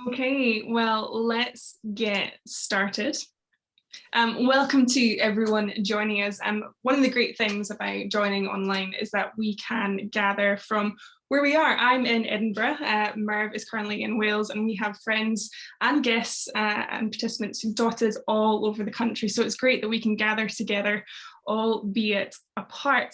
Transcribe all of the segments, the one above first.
Okay, well, let's get started. Welcome to everyone joining us. One of the great things about joining online is that we can gather from where we are. I'm in Edinburgh, Merv is currently in Wales, and we have friends and guests and participants who dotted all over the country. So it's great that we can gather together, albeit apart.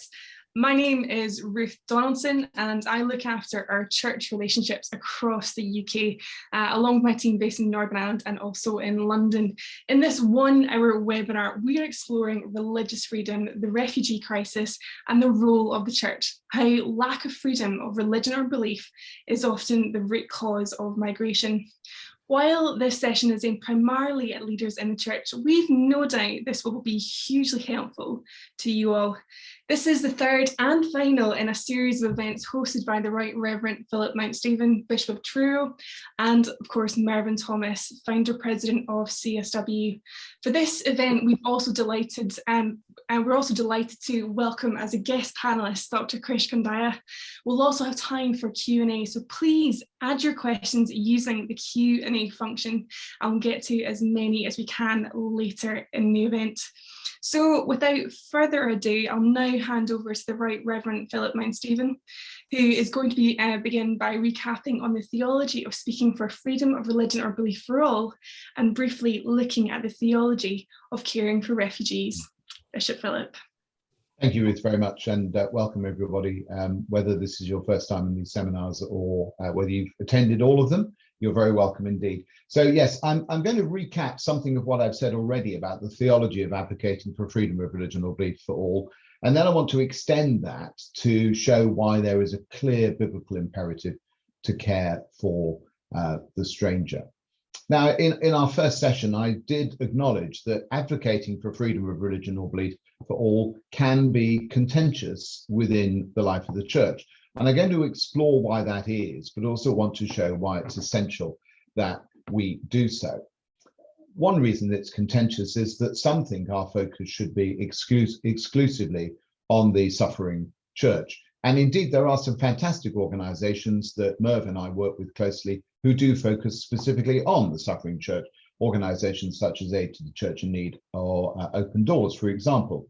My name is Ruth Donaldson, and I look after our church relationships across the UK, along with my team based in Northern Ireland and also in London. In this 1-hour webinar, we are exploring religious freedom, the refugee crisis, and the role of the church, how lack of freedom of religion or belief is often the root cause of migration. While this session is aimed primarily at leaders in the church, we've no doubt this will be hugely helpful to you all. This is the third and final in a series of events hosted by the Rt Revd Philip Mountstephen, Bishop of Truro, and of course Mervyn Thomas, founder president of CSW. For this event, we're also delighted to welcome as a guest panellist Dr Krish Kandiah. We'll also have time for Q&A, so please add your questions using the Q&A function, and we'll get to as many as we can later in the event. So without further ado, I'll now hand over to the Rt Revd Philip Mountstephen, who is going to begin by recapping on the theology of speaking for freedom of religion or belief for all, and briefly looking at the theology of caring for refugees. Bishop Philip. Thank you, Ruth, very much, and welcome everybody. Whether this is your first time in these seminars or whether you've attended all of them, you're very welcome indeed. So yes, I'm going to recap something of what I've said already about the theology of advocating for freedom of religion or belief for all. And then I want to extend that to show why there is a clear biblical imperative to care for the stranger. Now, in our first session, I did acknowledge that advocating for freedom of religion or belief for all can be contentious within the life of the church. And I'm going to explore why that is, but also want to show why it's essential that we do so. One reason it's contentious is that some think our focus should be exclusively on the suffering church. And indeed, there are some fantastic organizations that Merv and I work with closely who do focus specifically on the suffering church, organizations such as Aid to the Church in Need or Open Doors, for example.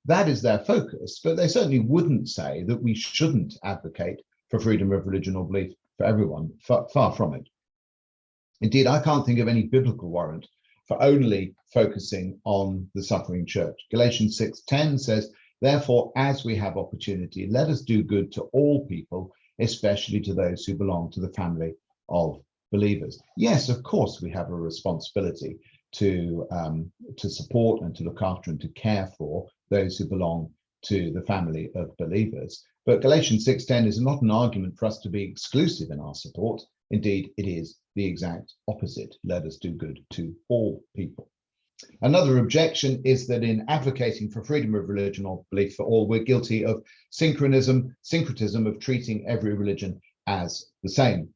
That is their focus, but they certainly wouldn't say that we shouldn't advocate for freedom of religion or belief for everyone, far from it. Indeed, I can't think of any biblical warrant for only focusing on the suffering church. Galatians 6:10 says, "Therefore, as we have opportunity, let us do good to all people, especially to those who belong to the family of believers." Yes, of course, we have a responsibility to support and to look after and to care for those who belong to the family of believers. But Galatians 6:10 is not an argument for us to be exclusive in our support. Indeed, it is the exact opposite. Let us do good to all people. Another objection is that in advocating for freedom of religion or belief for all, we're guilty of syncretism of treating every religion as the same.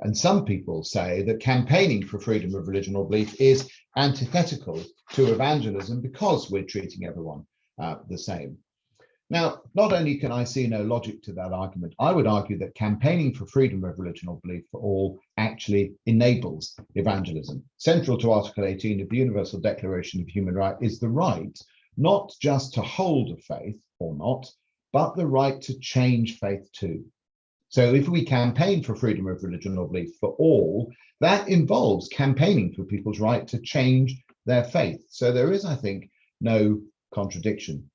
And some people say that campaigning for freedom of religion or belief is antithetical to evangelism because we're treating everyone the same. Now, not only can I see no logic to that argument, I would argue that campaigning for freedom of religion or belief for all actually enables evangelism. Central to Article 18 of the Universal Declaration of Human Rights is the right not just to hold a faith or not, but the right to change faith too. So if we campaign for freedom of religion or belief for all, that involves campaigning for people's right to change their faith. So there is, I think, no contradiction.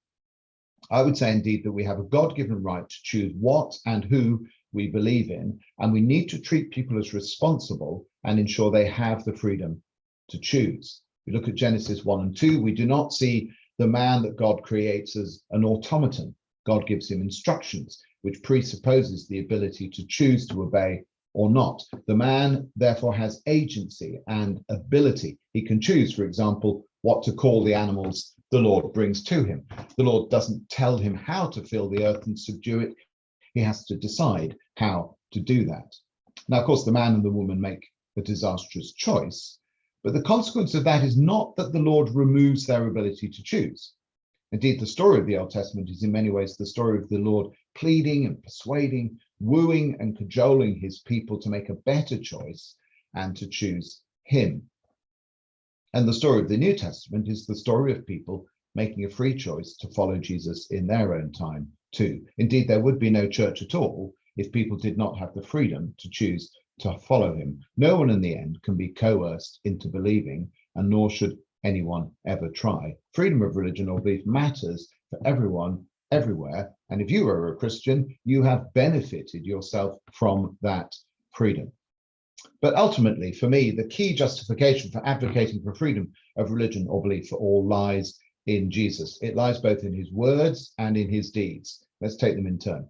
I would say indeed that we have a God-given right to choose what and who we believe in, and we need to treat people as responsible and ensure they have the freedom to choose. We look at Genesis 1 and 2, we do not see the man that God creates as an automaton. God gives him instructions, which presupposes the ability to choose to obey or not. The man therefore has agency and ability. He can choose, for example, what to call the animals the Lord brings to him. The Lord doesn't tell him how to fill the earth and subdue it. He has to decide how to do that. Now, of course, the man and the woman make a disastrous choice, but the consequence of that is not that the Lord removes their ability to choose. Indeed, the story of the Old Testament is in many ways the story of the Lord pleading and persuading, wooing and cajoling his people to make a better choice and to choose him. And the story of the New Testament is the story of people making a free choice to follow Jesus in their own time too. Indeed, there would be no church at all if people did not have the freedom to choose to follow him. No one in the end can be coerced into believing, and nor should anyone ever try. Freedom of religion or belief matters for everyone, everywhere. And if you are a Christian, you have benefited yourself from that freedom. But ultimately, for me, the key justification for advocating for freedom of religion or belief for all lies in Jesus. It lies both in his words and in his deeds. Let's take them in turn.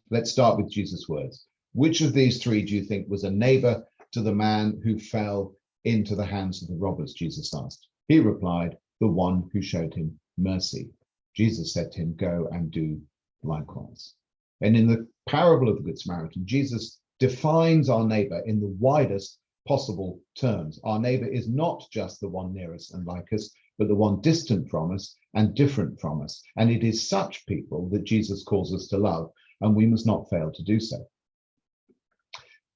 Let's start with Jesus' words. Which of these three do you think was a neighbor to the man who fell into the hands of the robbers? Jesus asked. He replied, the one who showed him mercy. Jesus said to him, go and do likewise. And in the parable of the Good Samaritan, Jesus defines our neighbor in the widest possible terms. Our neighbor is not just the one near us and like us, but the one distant from us and different from us. And it is such people that Jesus calls us to love, and we must not fail to do so.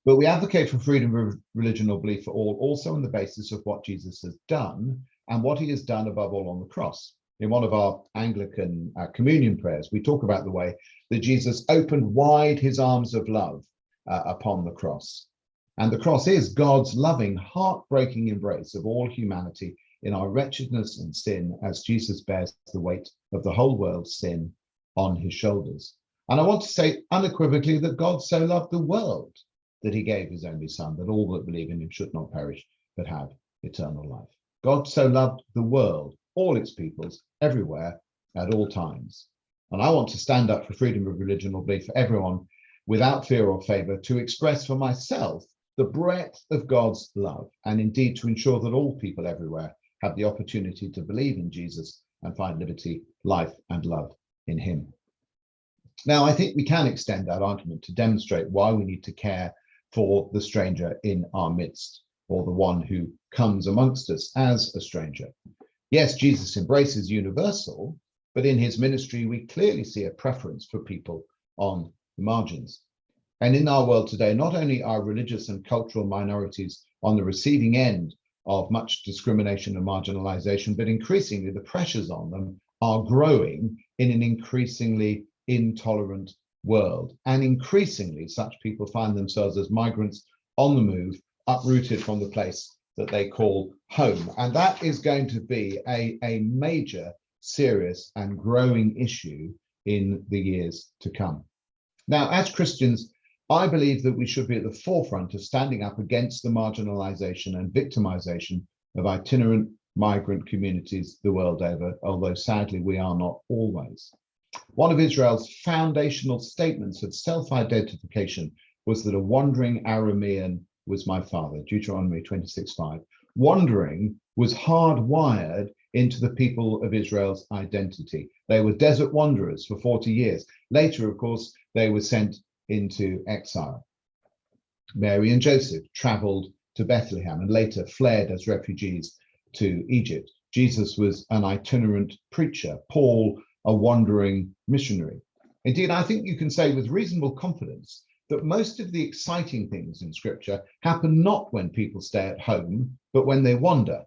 But we advocate for freedom of religion or belief for all, also on the basis of what Jesus has done and what he has done above all on the cross. In one of our Anglican communion prayers, we talk about the way that Jesus opened wide his arms of love upon the cross. And the cross is God's loving, heartbreaking embrace of all humanity in our wretchedness and sin, as Jesus bears the weight of the whole world's sin on his shoulders. And I want to say unequivocally that God so loved the world that he gave his only son, that all that believe in him should not perish, but have eternal life. God so loved the world, all its peoples, everywhere, at all times. And I want to stand up for freedom of religion or belief for everyone without fear or favor, to express for myself the breadth of God's love, and indeed to ensure that all people everywhere have the opportunity to believe in Jesus and find liberty, life, and love in him. Now, I think we can extend that argument to demonstrate why we need to care for the stranger in our midst, or the one who comes amongst us as a stranger. Yes, Jesus' embrace is universal, but in his ministry, we clearly see a preference for people on the margins. And in our world today, not only are religious and cultural minorities on the receiving end of much discrimination and marginalization, but increasingly the pressures on them are growing in an increasingly intolerant world. And increasingly, such people find themselves as migrants on the move, uprooted from the place that they call home. And that is going to be a major, serious and growing issue in the years to come. Now, as Christians, I believe that we should be at the forefront of standing up against the marginalization and victimization of itinerant migrant communities the world over, although sadly we are not always. One of Israel's foundational statements of self-identification was that a wandering Aramean was my father, Deuteronomy 26:5. Wandering was hardwired into the people of Israel's identity. They were desert wanderers for 40 years. Later, of course, they were sent into exile. Mary and Joseph traveled to Bethlehem and later fled as refugees to Egypt. Jesus was an itinerant preacher, Paul a wandering missionary. Indeed, I think you can say with reasonable confidence that most of the exciting things in Scripture happen not when people stay at home, but when they wander.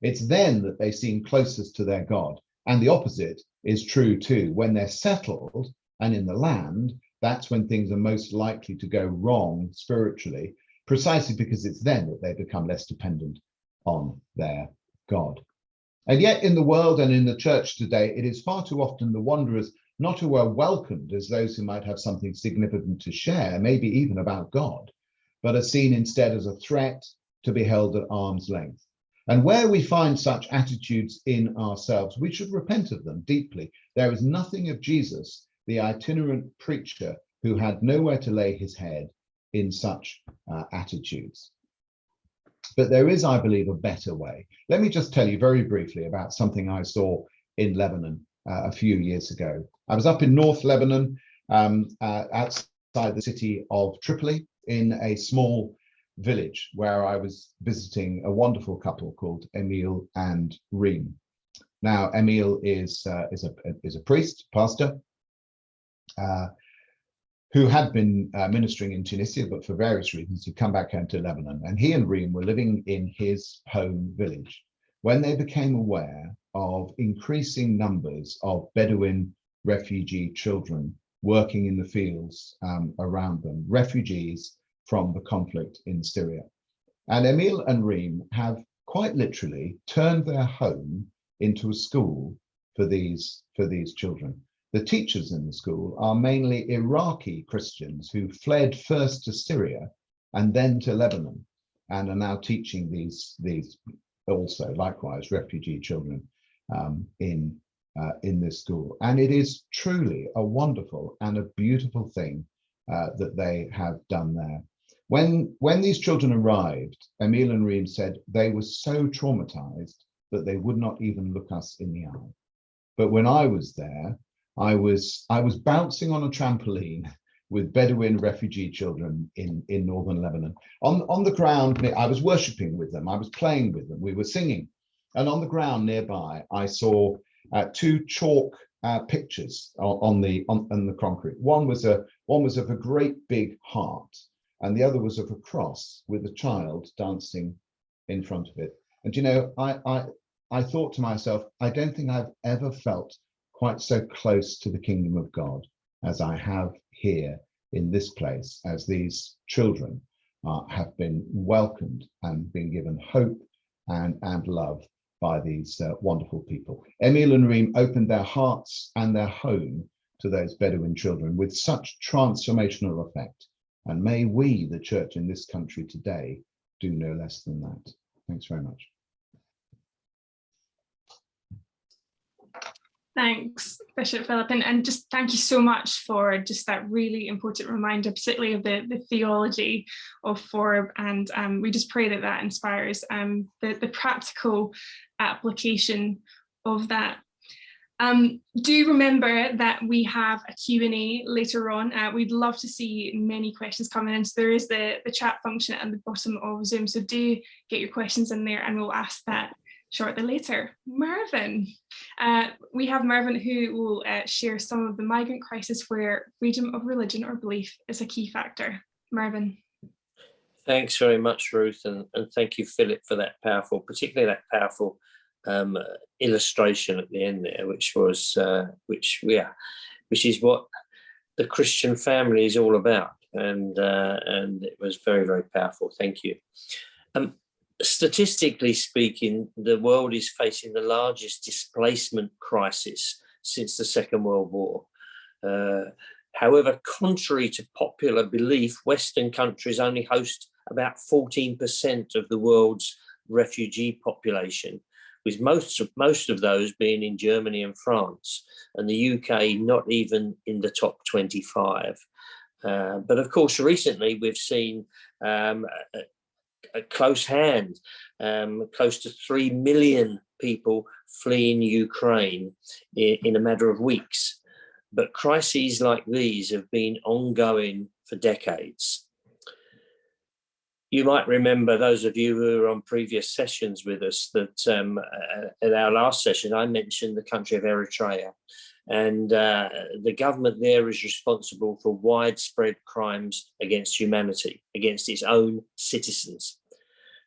It's then that they seem closest to their God. And the opposite is true too. When they're settled and in the land, that's when things are most likely to go wrong spiritually, precisely because it's then that they become less dependent on their God. And yet in the world and in the church today, it is far too often the wanderers not who are welcomed as those who might have something significant to share, maybe even about God, but are seen instead as a threat to be held at arm's length. And where we find such attitudes in ourselves, we should repent of them deeply. There is nothing of Jesus, the itinerant preacher who had nowhere to lay his head, in such attitudes. But there is, I believe, a better way. Let me just tell you very briefly about something I saw in Lebanon a few years ago. I was up in North Lebanon, outside the city of Tripoli, in a small village where I was visiting a wonderful couple called Emil and Reem. Now, Emil is a priest, pastor, who had been ministering in Tunisia, but for various reasons, he'd come back home to Lebanon. And he and Reem were living in his home village when they became aware of increasing numbers of Bedouin refugee children working in the fields around them, refugees from the conflict in Syria. And Emil and Reem have quite literally turned their home into a school for these children. The teachers in the school are mainly Iraqi Christians who fled first to Syria and then to Lebanon, and are now teaching these also likewise refugee children in this school. And it is truly a wonderful and a beautiful thing that they have done there. When these children arrived, Emil and Reem said they were so traumatized that they would not even look us in the eye. But when I was there, I was bouncing on a trampoline with Bedouin refugee children in northern Lebanon. On the ground, I was worshiping with them, I was playing with them, we were singing. And on the ground nearby, I saw two chalk pictures on the concrete. One was of a great big heart, and the other was of a cross with a child dancing in front of it. And you know, I thought to myself, I don't think I've ever felt quite so close to the kingdom of God as I have here in this place, as these children have been welcomed and been given hope and love by these wonderful people. Emil and Reem opened their hearts and their home to those Bedouin children with such transformational effect. And may we, the church in this country today, do no less than that. Thanks very much. Thanks, Bishop Philip, and just thank you so much for just that really important reminder, particularly of the theology of FORB, and we just pray that that inspires the practical application of that. Do remember that we have a Q&A later on. We'd love to see many questions coming in, so there is the chat function at the bottom of Zoom, so do get your questions in there and we'll ask that shortly later. Mervyn, we have Mervyn who will share some of the migrant crisis where freedom of religion or belief is a key factor. Mervyn. Thanks very much, Ruth, and thank you, Philip, for that powerful, particularly that powerful illustration at the end there, which is what the Christian family is all about, and it was very, very powerful. Thank you. Statistically speaking, the world is facing the largest displacement crisis since the Second World War. However, contrary to popular belief, Western countries only host about 14% of the world's refugee population, with most of those being in Germany and France, and the UK not even in the top 25. But of course, recently we've seen a close hand, close to 3 million people fleeing Ukraine in a matter of weeks. But crises like these have been ongoing for decades. You might remember, those of you who were on previous sessions with us, that at our last session, I mentioned the country of Eritrea. And the government there is responsible for widespread crimes against humanity, against its own citizens. A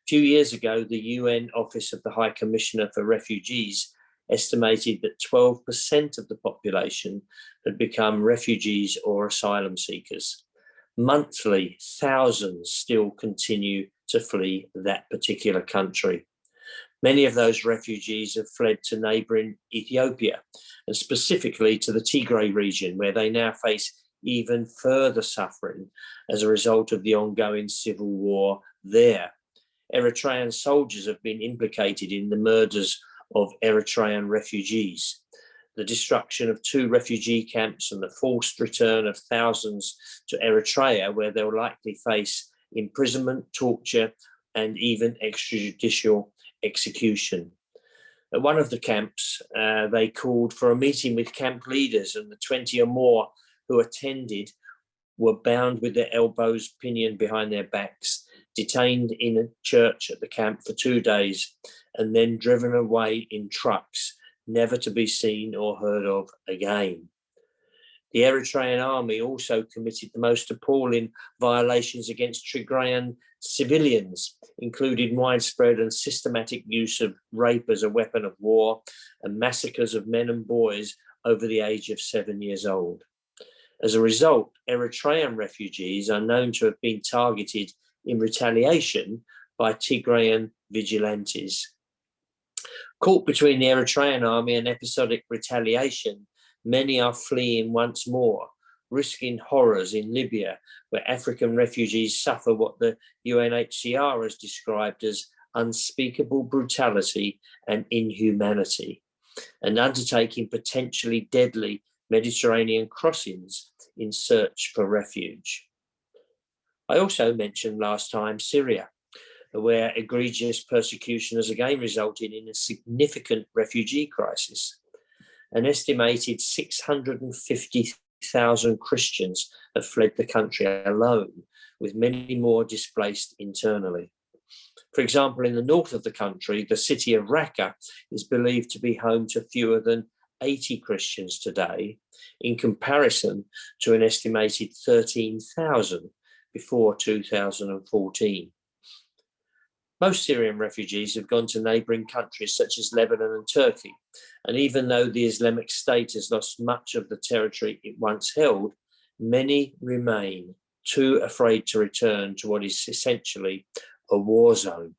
few years ago, the UN Office of the High Commissioner for Refugees estimated that 12% of the population had become refugees or asylum seekers. Monthly, thousands still continue to flee that particular country. Many of those refugees have fled to neighbouring Ethiopia, and specifically to the Tigray region, where they now face even further suffering as a result of the ongoing civil war there. Eritrean soldiers have been implicated in the murders of Eritrean refugees, the destruction of 2 refugee camps, and the forced return of thousands to Eritrea, where they'll likely face imprisonment, torture, and even extrajudicial execution. At one of the camps, they called for a meeting with camp leaders, and the 20 or more who attended were bound with their elbows pinioned behind their backs, detained in a church at the camp for 2 days, and then driven away in trucks, never to be seen or heard of again. The Eritrean army also committed the most appalling violations against Tigrayan civilians, including widespread and systematic use of rape as a weapon of war and massacres of men and boys over the age of 7 years old. As a result, Eritrean refugees are known to have been targeted in retaliation by Tigrayan vigilantes. Caught between the Eritrean army and episodic retaliation, many are fleeing once more, risking horrors in Libya, where African refugees suffer what the UNHCR has described as unspeakable brutality and inhumanity, and undertaking potentially deadly Mediterranean crossings in search for refuge. I also mentioned last time Syria, where egregious persecution has again resulted in a significant refugee crisis. An estimated 650,000 Christians have fled the country alone, with many more displaced internally. For example, in the north of the country, the city of Raqqa is believed to be home to fewer than 80 Christians today, in comparison to an estimated 13,000 before 2014. Most Syrian refugees have gone to neighbouring countries such as Lebanon and Turkey, and even though the Islamic State has lost much of the territory it once held, many remain too afraid to return to what is essentially a war zone.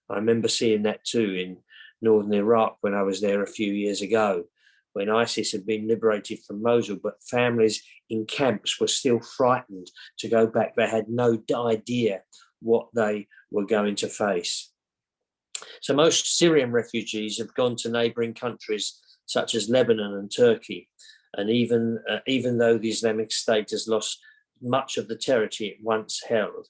I remember seeing that too in northern Iraq when I was there a few years ago, when ISIS had been liberated from Mosul, but families in camps were still frightened to go back. They had no idea what they were going to face. So most Syrian refugees have gone to neighbouring countries such as Lebanon and Turkey, and even though the Islamic State has lost much of the territory it once held.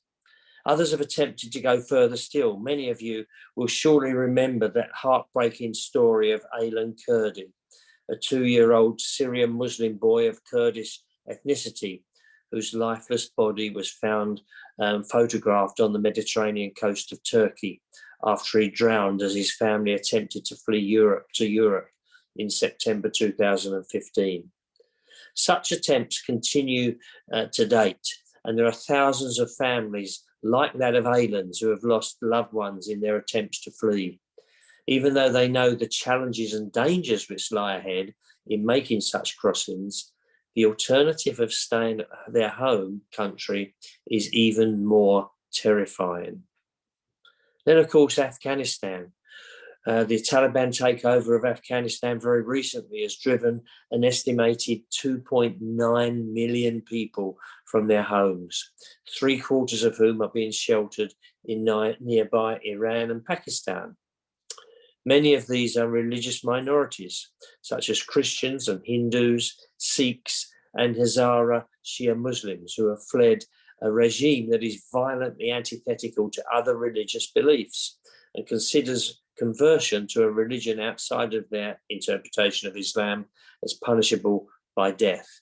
Others have attempted to go further still. Many of you will surely remember that heartbreaking story of Aylan Kurdi, a 2-year-old Syrian Muslim boy of Kurdish ethnicity, whose lifeless body was found photographed on the Mediterranean coast of Turkey after he drowned as his family attempted to flee Europe in September 2015. Such attempts continue to date, and there are thousands of families like that of Aylan's who have lost loved ones in their attempts to flee. Even though they know the challenges and dangers which lie ahead in making such crossings, the alternative of staying at their home country is even more terrifying. Then, of course, Afghanistan. The Taliban takeover of Afghanistan very recently has driven an estimated 2.9 million people from their homes, 3/4 of whom are being sheltered in nearby Iran and Pakistan. Many of these are religious minorities, such as Christians and Hindus, Sikhs, and Hazara Shia Muslims, who have fled a regime that is violently antithetical to other religious beliefs and considers conversion to a religion outside of their interpretation of Islam as punishable by death.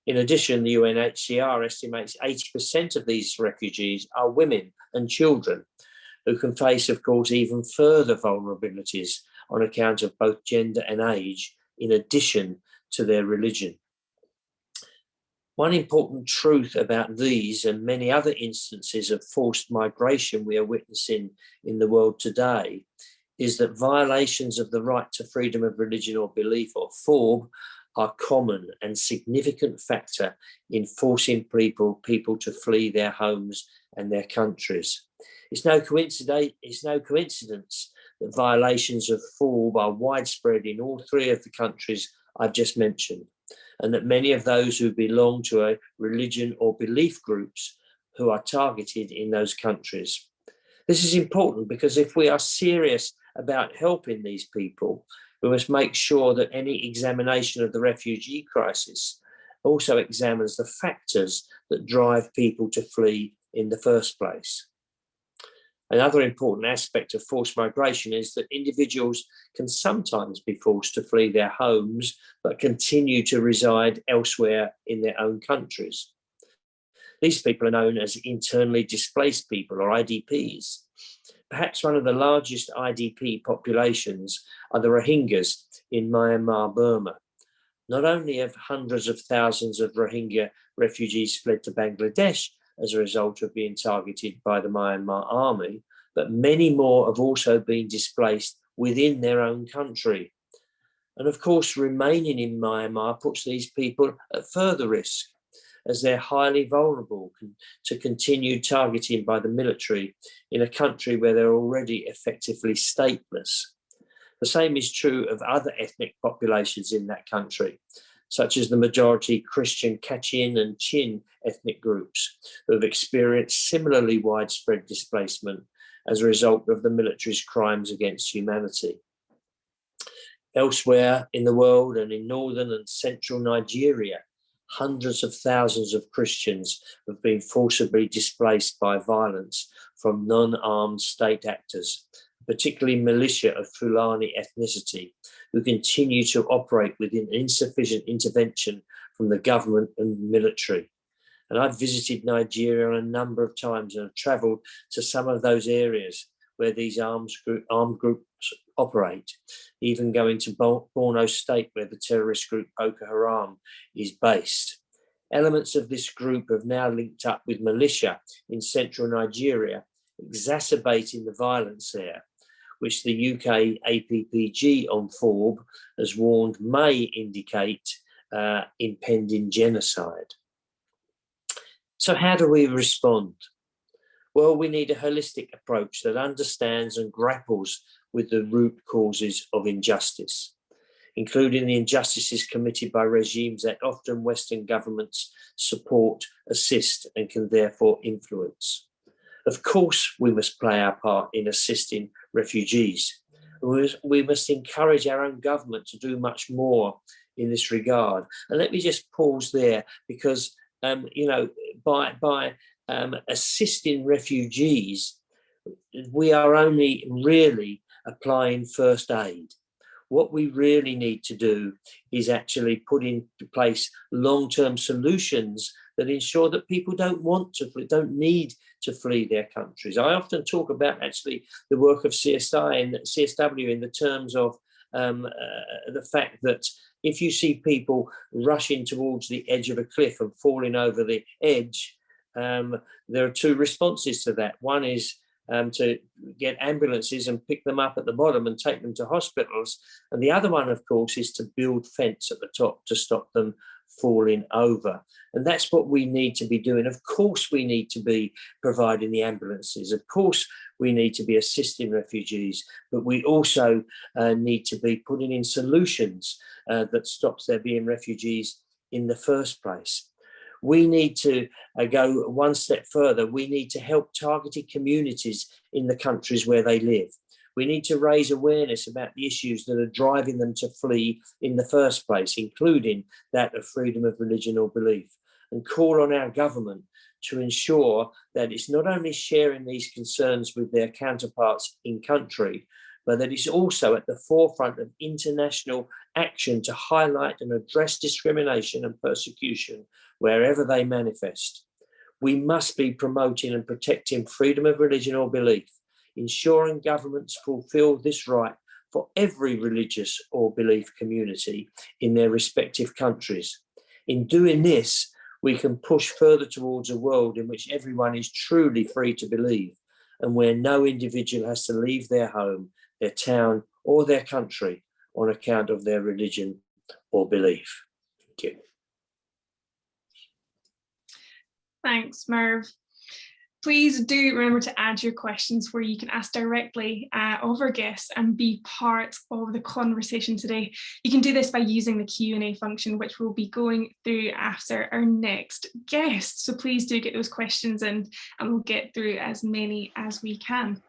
In addition, the UNHCR estimates 80% of these refugees are women and children, who can face, of course, even further vulnerabilities on account of both gender and age, in addition to their religion. One important truth about these and many other instances of forced migration we are witnessing in the world today is that violations of the right to freedom of religion or belief, or FORB, are common and significant factor in forcing people to flee their homes and their countries. It's no coincidence that violations of FORB are widespread in all three of the countries I've just mentioned, and that many of those who belong to a religion or belief groups who are targeted in those countries. This is important because if we are serious about helping these people, we must make sure that any examination of the refugee crisis also examines the factors that drive people to flee in the first place. Another important aspect of forced migration is that individuals can sometimes be forced to flee their homes, but continue to reside elsewhere in their own countries. These people are known as internally displaced people, or IDPs. Perhaps one of the largest IDP populations are the Rohingyas in Myanmar, Burma. Not only have hundreds of thousands of Rohingya refugees fled to Bangladesh as a result of being targeted by the Myanmar army, but many more have also been displaced within their own country. And of course, remaining in Myanmar puts these people at further risk, as they're highly vulnerable to continued targeting by the military in a country where they're already effectively stateless. The same is true of other ethnic populations in that country, such as the majority Christian Kachin and Chin ethnic groups, who have experienced similarly widespread displacement as a result of the military's crimes against humanity. Elsewhere in the world and in northern and central Nigeria, hundreds of thousands of Christians have been forcibly displaced by violence from non-armed state actors, particularly militia of Fulani ethnicity, who continue to operate within insufficient intervention from the government and military. And I've visited Nigeria a number of times and have travelled to some of those areas where these armed groups operate, even going to Borno State, where the terrorist group Boko Haram is based. Elements of this group have now linked up with militia in central Nigeria, exacerbating the violence there, which the UK APPG on Forb has warned may indicate impending genocide. So how do we respond? Well, we need a holistic approach that understands and grapples with the root causes of injustice, including the injustices committed by regimes that often Western governments support, assist, and can therefore influence. Of course, we must play our part in assisting refugees. We must encourage our own government to do much more in this regard. And let me just pause there, because by assisting refugees, we are only really applying first aid. What we really need to do is actually put into place long-term solutions that ensure that people don't need to flee their countries. I often talk about actually the work of CSW in the terms of the fact that if you see people rushing towards the edge of a cliff and falling over the edge, there are two responses to that. One is to get ambulances and pick them up at the bottom and take them to hospitals. And the other one, of course, is to build fence at the top to stop them falling over. And that's what we need to be doing. Of course, we need to be providing the ambulances. Of course, we need to be assisting refugees, but we also need to be putting in solutions that stops there being refugees in the first place. We need to go one step further. We need to help targeted communities in the countries where they live. We need to raise awareness about the issues that are driving them to flee in the first place, including that of freedom of religion or belief, and call on our government to ensure that it's not only sharing these concerns with their counterparts in country, but that it's also at the forefront of international action to highlight and address discrimination and persecution wherever they manifest. We must be promoting and protecting freedom of religion or belief, ensuring governments fulfill this right for every religious or belief community in their respective countries. In doing this, we can push further towards a world in which everyone is truly free to believe, and where no individual has to leave their home, their town, or their country on account of their religion or belief. Thank you. Thanks, Merv. Please do remember to add your questions where you can ask directly of our guests and be part of the conversation today. You can do this by using the Q&A function, which we'll be going through after our next guest. So please do get those questions in and we'll get through as many as we can.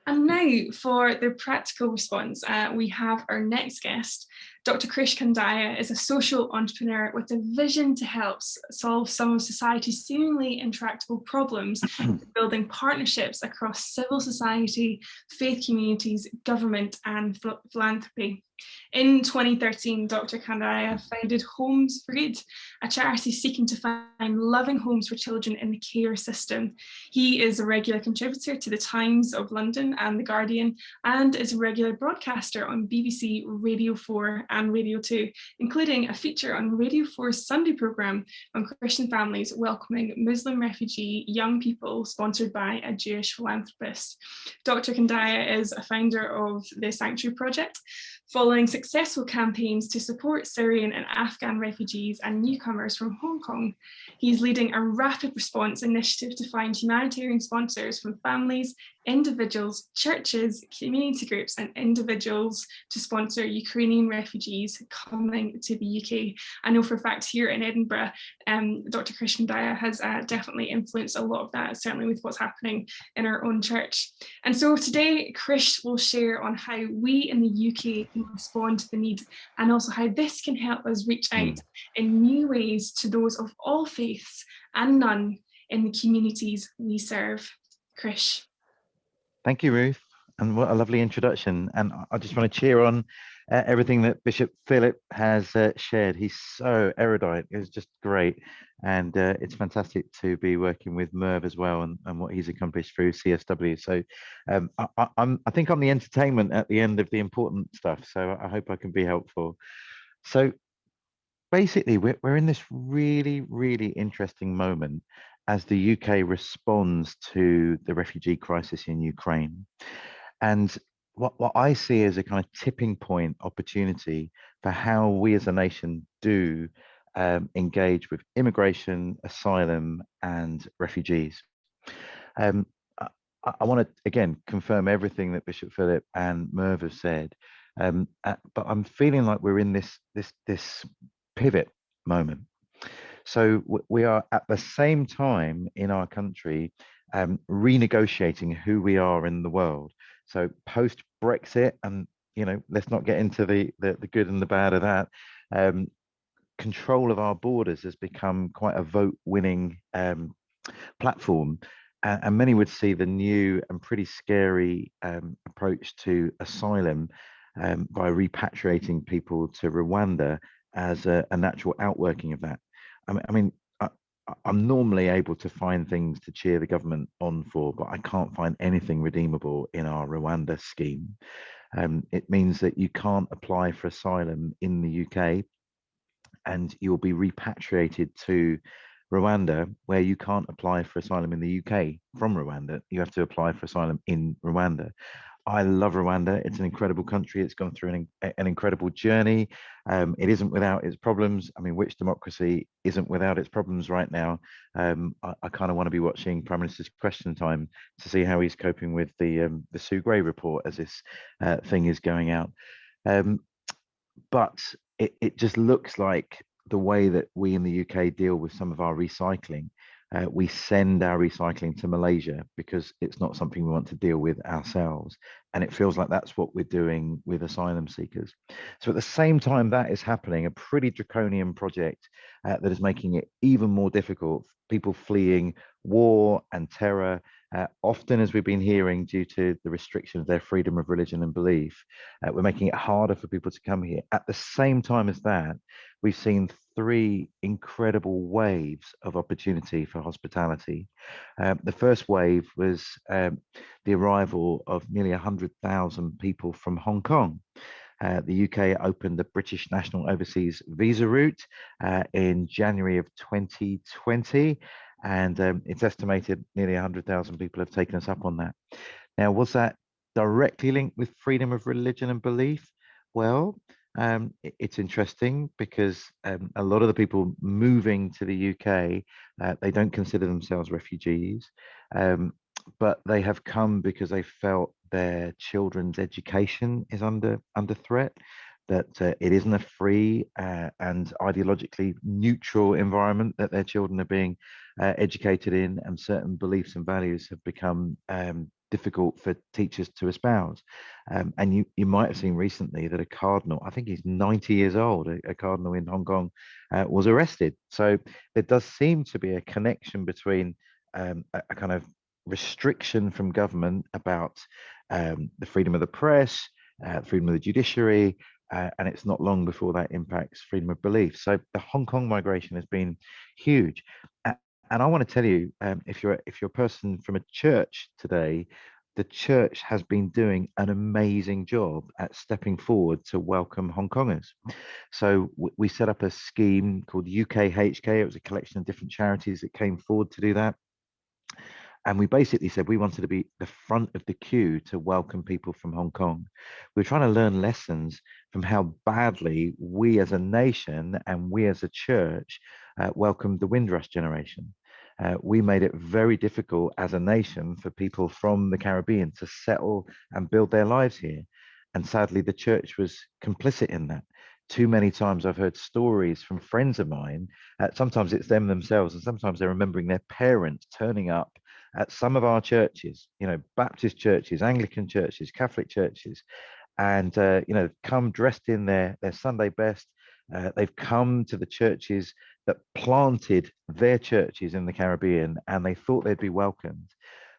And now for the practical response, we have our next guest. Dr Krish Kandiah is a social entrepreneur with a vision to help solve some of society's seemingly intractable problems, building partnerships across civil society, faith communities, government and philanthropy. In 2013, Dr. Kandiah founded Homes for Good, a charity seeking to find loving homes for children in the care system. He is a regular contributor to The Times of London and The Guardian, and is a regular broadcaster on BBC Radio 4 and Radio 2, including a feature on Radio 4's Sunday programme on Christian families welcoming Muslim refugee young people, sponsored by a Jewish philanthropist. Dr. Kandiah is a founder of the Sanctuary Project, following successful campaigns to support Syrian and Afghan refugees and newcomers from Hong Kong. He's leading a rapid response initiative to find humanitarian sponsors from families, individuals, churches, community groups, and individuals to sponsor Ukrainian refugees coming to the UK. I know for a fact here in Edinburgh, Dr. Krish Kandiah has definitely influenced a lot of that, certainly with what's happening in our own church. And so today, Krish will share on how we in the UK can respond to the need, and also how this can help us reach out in new ways to those of all faiths and none in the communities we serve. Krish. Thank you, Ruth, and what a lovely introduction. And I just want to cheer on everything that Bishop Philip has shared. He's so erudite. It was just great. And it's fantastic to be working with Merv as well, and what he's accomplished through CSW. So I think I'm the entertainment at the end of the important stuff. So I hope I can be helpful. So basically, we're in this really, really interesting moment as the UK responds to the refugee crisis in Ukraine. And what I see as a kind of tipping point opportunity for how we as a nation do engage with immigration, asylum, and refugees. I want to, again, confirm everything that Bishop Philip and Merv have said, but I'm feeling like we're in this pivot moment. So we are at the same time in our country renegotiating who we are in the world. So post Brexit, and let's not get into the good and the bad of that. Control of our borders has become quite a vote-winning platform, and many would see the new and pretty scary approach to asylum by repatriating people to Rwanda as a natural outworking of that. I mean, I'm normally able to find things to cheer the government on for, but I can't find anything redeemable in our Rwanda scheme. It means that you can't apply for asylum in the UK, and you'll be repatriated to Rwanda, where you can't apply for asylum in the UK from Rwanda. You have to apply for asylum in Rwanda. I love Rwanda. It's an incredible country. It's gone through an incredible journey. It isn't without its problems. I mean, which democracy isn't without its problems right now? I kind of want to be watching Prime Minister's Question Time to see how he's coping with the Sue Gray report as this thing is going out. But it just looks like the way that we in the UK deal with some of our recycling. We send our recycling to Malaysia because it's not something we want to deal with ourselves. And it feels like that's what we're doing with asylum seekers. So at the same time that is happening, a pretty draconian project that is making it even more difficult, people fleeing war and terror, often, as we've been hearing, due to the restriction of their freedom of religion and belief. We're making it harder for people to come here. At the same time as that, we've seen 3 incredible waves of opportunity for hospitality. The first wave was the arrival of nearly 100,000 people from Hong Kong. The UK opened the British National Overseas Visa route in January of 2020, and it's estimated nearly 100,000 people have taken us up on that. Now, was that directly linked with freedom of religion and belief? Well, it's interesting because a lot of the people moving to the UK, they don't consider themselves refugees, but they have come because they felt their children's education is under threat, that it isn't a free and ideologically neutral environment that their children are being educated in, and certain beliefs and values have become difficult for teachers to espouse. And you might have seen recently that a cardinal, I think he's 90 years old, a cardinal in Hong Kong, was arrested. So there does seem to be a connection between a kind of restriction from government about the freedom of the press, freedom of the judiciary, and it's not long before that impacts freedom of belief. So the Hong Kong migration has been huge. And I want to tell you, if you're a person from a church today, the church has been doing an amazing job at stepping forward to welcome Hong Kongers. So we set up a scheme called UKHK. It was a collection of different charities that came forward to do that. And we basically said we wanted to be the front of the queue to welcome people from Hong Kong. We're trying to learn lessons from how badly we as a nation and we as a church welcomed the Windrush generation. We made it very difficult as a nation for people from the Caribbean to settle and build their lives here. And sadly, the church was complicit in that. Too many times I've heard stories from friends of mine. Sometimes it's them themselves, and sometimes they're remembering their parents turning up at some of our churches, Baptist churches, Anglican churches, Catholic churches, and come dressed in their Sunday best. They've come to the churches that planted their churches in the Caribbean, and they thought they'd be welcomed,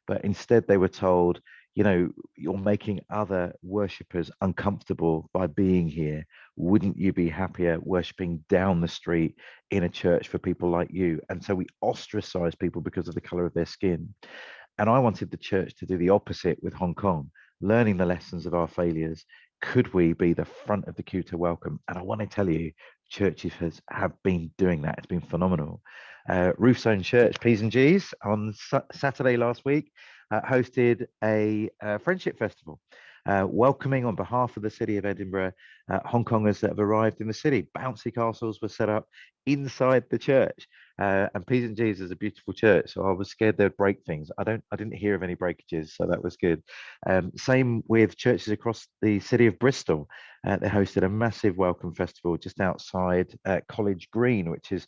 but instead they were told, you're making other worshippers uncomfortable by being here. Wouldn't you be happier worshipping down the street in a church for people like you? And so we ostracize people because of the color of their skin. And I wanted the church to do the opposite with Hong Kong, learning the lessons of our failures. Could we be the front of the queue to welcome? And I want to tell you, churches have been doing that. It's been phenomenal. Ruth's Own Church, P's and G's, on Saturday last week, hosted a friendship festival, welcoming on behalf of the city of Edinburgh Hong Kongers that have arrived in the city. Bouncy castles were set up inside the church, and P's and G's is a beautiful church, so I was scared they'd break things. I didn't hear of any breakages, so that was good. Same with churches across the city of Bristol. They hosted a massive welcome festival just outside College Green, which is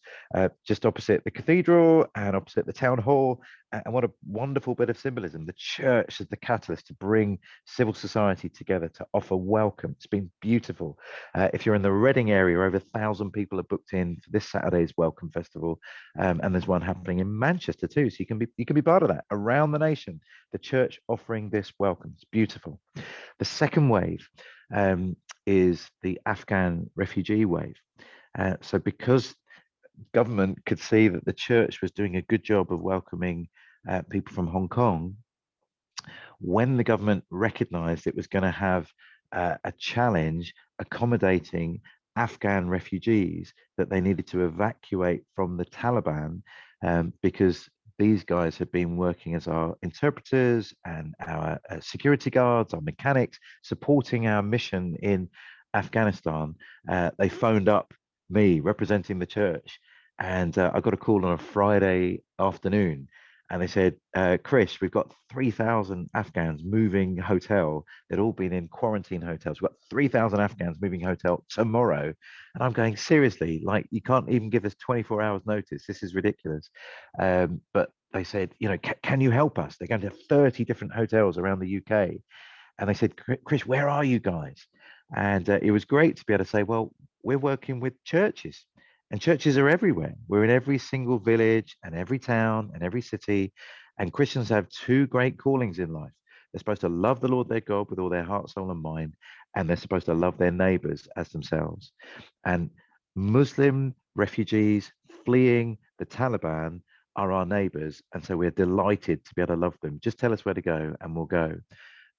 just opposite the cathedral and opposite the town hall. And what a wonderful bit of symbolism. The church is the catalyst to bring civil society together to offer welcome. It's been beautiful. If you're in the Reading area, over 1,000 people are booked in for this Saturday's Welcome Festival. And there's one happening in Manchester too. So you can be part of that around the nation. The church offering this welcome. It's beautiful. The second wave is the Afghan refugee wave. So because government could see that the church was doing a good job of welcoming people from Hong Kong, when the government recognized it was going to have a challenge accommodating Afghan refugees that they needed to evacuate from the Taliban, because these guys had been working as our interpreters and our security guards, our mechanics, supporting our mission in Afghanistan. They phoned up me representing the church, and I got a call on a Friday afternoon, and they said, Krish, we've got 3,000 Afghans moving hotel. They'd all been in quarantine hotels. We've got 3,000 Afghans moving hotel tomorrow. And I'm going, seriously, like, you can't even give us 24 hours notice. This is ridiculous. But they said, can you help us? They're going to 30 different hotels around the UK. And they said, Krish, where are you guys? And it was great to be able to say, well, we're working with churches. And churches are everywhere. We're in every single village and every town and every city. And Christians have two great callings in life. They're supposed to love the Lord their God with all their heart, soul, and mind. And they're supposed to love their neighbors as themselves. And Muslim refugees fleeing the Taliban are our neighbors. And so we're delighted to be able to love them. Just tell us where to go and we'll go.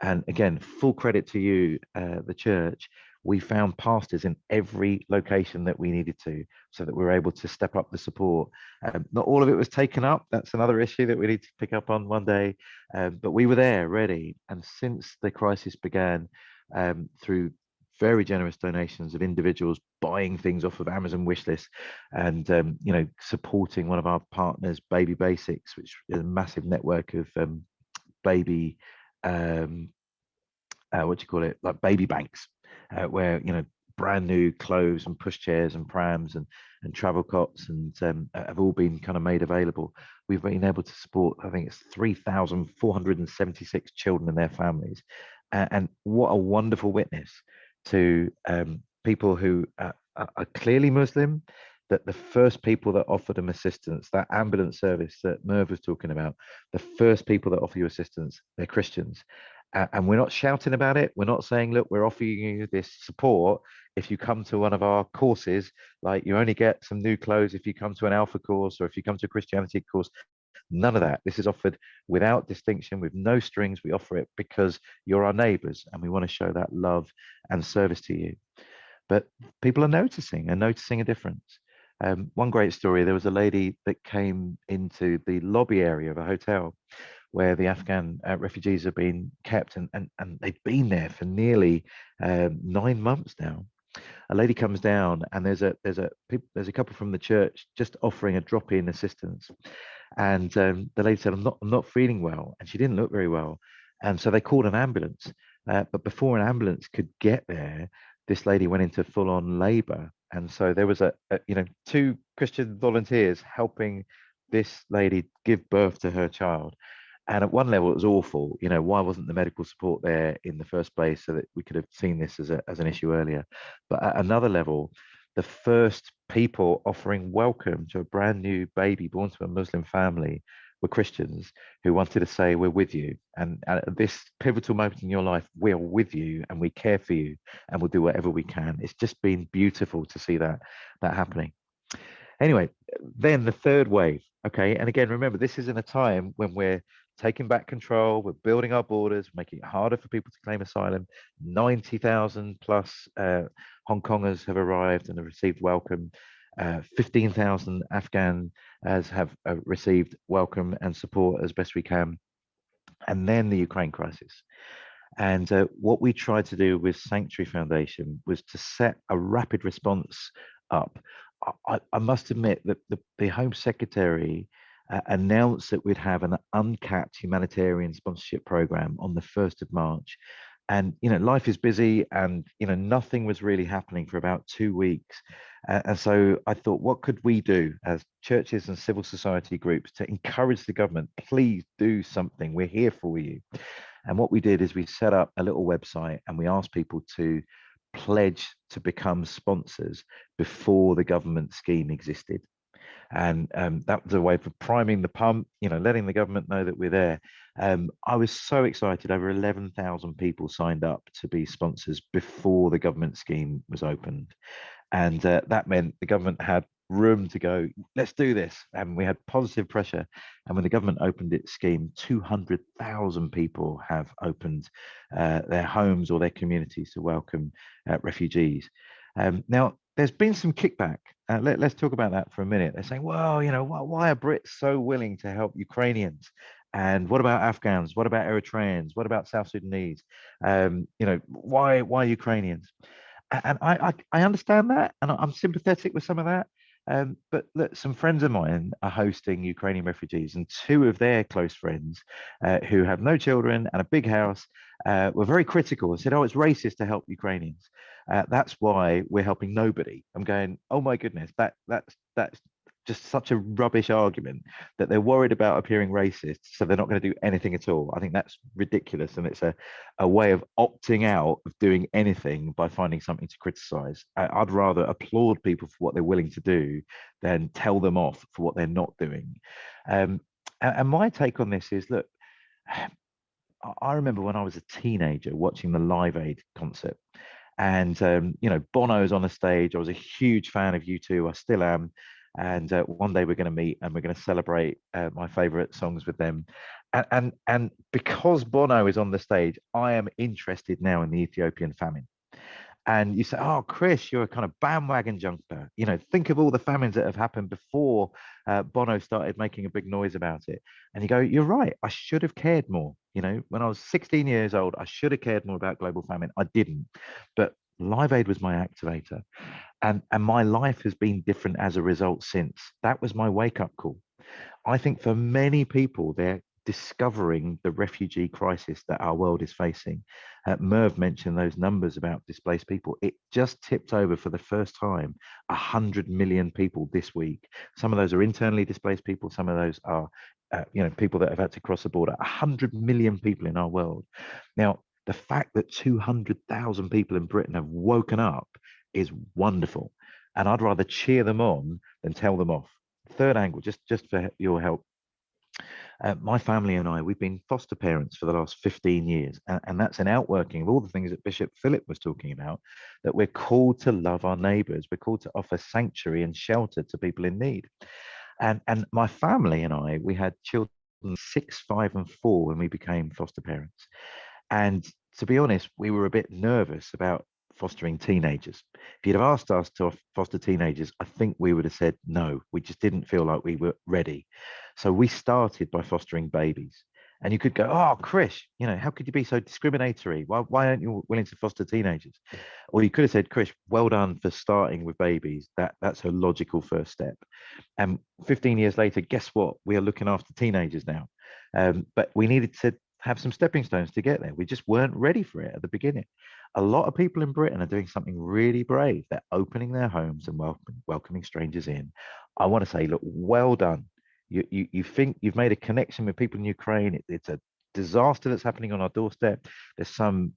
And again, full credit to you, the church. We found pastors in every location that we needed to, so that we were able to step up the support. Not all of it was taken up. That's another issue that we need to pick up on one day. But we were there, ready. And since the crisis began, through very generous donations of individuals buying things off of Amazon wishlist, and supporting one of our partners, Baby Basics, which is a massive network of baby, like baby banks, where brand new clothes and pushchairs and prams and travel cots and have all been kind of made available. We've been able to support, I think it's 3,476 children and their families, and what a wonderful witness to people who are clearly Muslim, that the first people that offered them assistance, that ambulance service that Merv was talking about, the first people that offer you assistance, they're Christians. And we're not shouting about it. We're not saying, look, we're offering you this support if you come to one of our courses, like you only get some new clothes if you come to an Alpha course or if you come to a Christianity course. None of that. This is offered without distinction, with no strings. We offer it because you're our neighbors and we want to show that love and service to you. But people are noticing a difference. One great story, there was a lady that came into the lobby area of a hotel where the Afghan refugees have been kept, and they've been there for nearly 9 months now. A lady comes down, and there's a couple from the church just offering a drop-in assistance, and the lady said, I'm not feeling well, and she didn't look very well, and so they called an ambulance. But before an ambulance could get there, this lady went into full-on labor, and so there was two Christian volunteers helping this lady give birth to her child. And at one level, it was awful. Why wasn't the medical support there in the first place, so that we could have seen this as an issue earlier? But at another level, the first people offering welcome to a brand new baby born to a Muslim family were Christians who wanted to say, we're with you. And at this pivotal moment in your life, we're with you and we care for you and we'll do whatever we can. It's just been beautiful to see that happening. Anyway, then the third wave. Okay. And again, remember, this is in a time when we're taking back control, we're building our borders, making it harder for people to claim asylum. 90,000 plus Hong Kongers have arrived and have received welcome. 15,000 Afghans have received welcome and support as best we can. And then the Ukraine crisis. And what we tried to do with Sanctuary Foundation was to set a rapid response up. I must admit that the Home Secretary announced that we'd have an uncapped humanitarian sponsorship program on the 1st of March. And, life is busy and, nothing was really happening for about 2 weeks. And so I thought, what could we do as churches and civil society groups to encourage the government? Please do something. We're here for you. And what we did is we set up a little website and we asked people to pledge to become sponsors before the government scheme existed. And that was a way for priming the pump, letting the government know that we're there. I was so excited. Over 11,000 people signed up to be sponsors before the government scheme was opened. And that meant the government had room to go, let's do this. And we had positive pressure. And when the government opened its scheme, 200,000 people have opened their homes or their communities to welcome refugees. Now, there's been some kickback. Let's talk about that for a minute. They're saying, well, why are Brits so willing to help Ukrainians? And what about Afghans? What about Eritreans? What about South Sudanese? Why Ukrainians? And I understand that, and I'm sympathetic with some of that. But look, some friends of mine are hosting Ukrainian refugees, and two of their close friends who have no children and a big house were very critical and said, oh, it's racist to help Ukrainians. That's why we're helping nobody. I'm going, oh my goodness, that's just such a rubbish argument that they're worried about appearing racist, so they're not going to do anything at all. I think that's ridiculous, and it's a way of opting out of doing anything by finding something to criticize. I'd rather applaud people for what they're willing to do than tell them off for what they're not doing. And my take on this is, look, I remember when I was a teenager watching the Live Aid concert, and Bono's on the stage. I was a huge fan of U2. I still am. And one day we're going to meet and we're going to celebrate my favorite songs with them. And because Bono is on the stage, I am interested now in the Ethiopian famine. And you say, oh, Krish, you're a kind of bandwagon junker. Think of all the famines that have happened before Bono started making a big noise about it. And you go, you're right. I should have cared more. When I was 16 years old, I should have cared more about global famine. I didn't. But Live Aid was my activator. And my life has been different as a result since. That was my wake-up call. I think for many people, they're discovering the refugee crisis that our world is facing. Merv mentioned those numbers about displaced people. It just tipped over for the first time 100 million people this week. Some of those are internally displaced people. Some of those are people that have had to cross the border. 100 million people in our world. Now, the fact that 200,000 people in Britain have woken up is wonderful, and I'd rather cheer them on than tell them off. Third angle, just for your help. My family and I, we've been foster parents for the last 15 years, and that's an outworking of all the things that Bishop Philip was talking about, that we're called to love our neighbours, we're called to offer sanctuary and shelter to people in need. And my family and I, we had children 6, 5 and 4 when we became foster parents. And to be honest, we were a bit nervous about fostering teenagers. If you'd have asked us to foster teenagers, I think we would have said no. We just didn't feel like we were ready. So we started by fostering babies. And you could go, oh, Krish, you know, how could you be so discriminatory? Why aren't you willing to foster teenagers? Or you could have said, Krish, well done for starting with babies. That's a logical first step. And 15 years later, guess what? We are looking after teenagers now. But we needed to have some stepping stones to get there. We just weren't ready for it at the beginning. A lot of people in Britain are doing something really brave. They're opening their homes and welcoming strangers in. I want to say, look, well done. You think you've made a connection with people in Ukraine. It's a disaster that's happening on our doorstep. There's some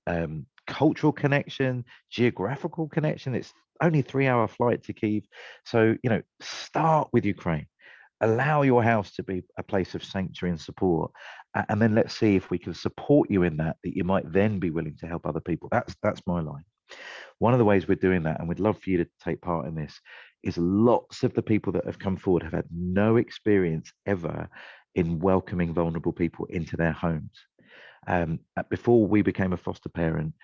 cultural connection, geographical connection. It's only a 3-hour flight to Kyiv. So, you know, start with Ukraine. Allow your house to be a place of sanctuary and support, and then let's see if we can support you in that you might then be willing to help other people. That's my line. One of the ways we're doing that, and we'd love for you to take part in this, is lots of the people that have come forward have had no experience ever in welcoming vulnerable people into their homes. Before we became a foster parent,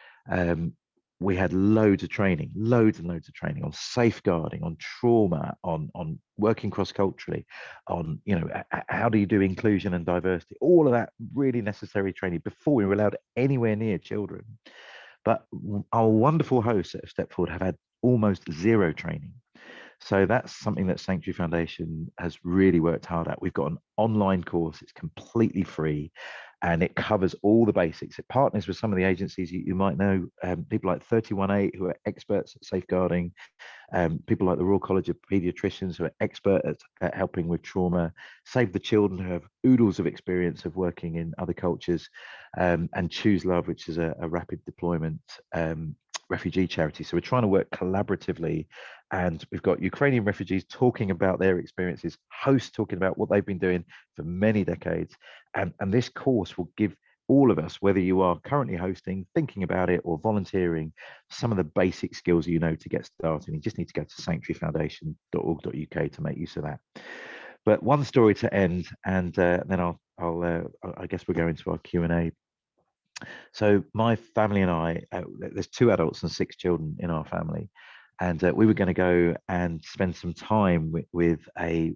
we had loads and loads of training on safeguarding, on trauma, on working cross-culturally, on, you know, how do you do inclusion and diversity, all of that really necessary training before we were allowed anywhere near children. But our wonderful hosts that have stepped forward have had almost zero training. So that's something that Sanctuary Foundation has really worked hard at. We've got an online course, it's completely free, and it covers all the basics. It partners with some of the agencies you might know, people like 31/8 who are experts at safeguarding, people like the Royal College of Paediatricians who are expert at helping with trauma, Save the Children who have oodles of experience of working in other cultures, and Choose Love, which is a rapid deployment refugee charity. So we're trying to work collaboratively, and we've got Ukrainian refugees talking about their experiences, hosts talking about what they've been doing for many decades, and this course will give all of us, whether you are currently hosting, thinking about it, or volunteering, some of the basic skills you know to get started. You just need to go to sanctuaryfoundation.org.uk to make use of that. But one story to end, and then I guess we'll go into our Q&A. So my family and I, there's 2 adults and 6 children in our family, and we were going to go and spend some time with a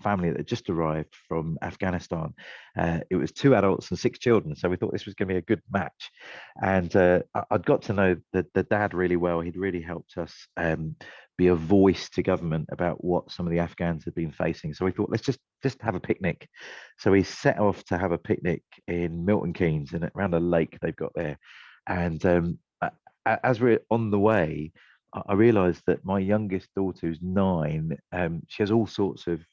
family that had just arrived from Afghanistan. It was 2 adults and 6 children, so we thought this was going to be a good match. And I'd got to know the dad really well. He'd really helped us be a voice to government about what some of the Afghans had been facing. So we thought, let's just have a picnic. So we set off to have a picnic in Milton Keynes and around a lake they've got there. And as we're on the way, I realized that my youngest daughter, who's 9, she has all sorts of